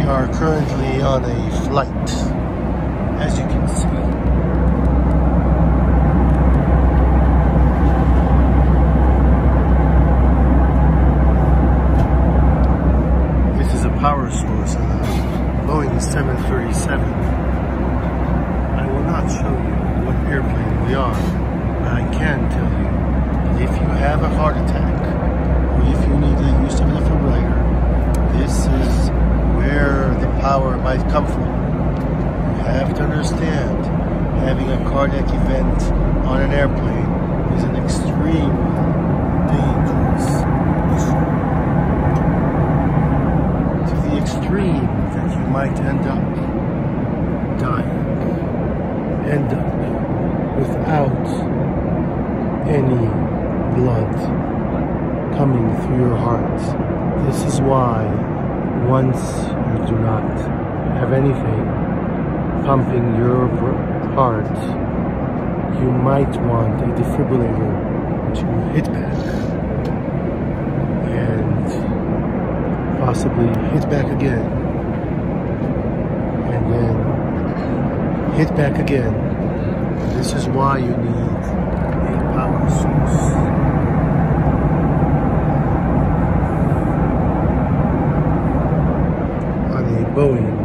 are currently on a flight, as you can see. This is a power source on a Boeing 737. I will not show you what airplane we are, but I can tell you that if you have a heart attack, or if you need the use of a defibrillator, this is where the power might come from. You have to understand, having a cardiac event on an airplane is an extremely dangerous issue. To the extreme that you might end up dying. End up without any blood coming through your heart. This is why once you do not have anything pumping your heart, you might want a defibrillator to hit back and possibly hit back again and then hit back again. This is why you need a power source. Boeing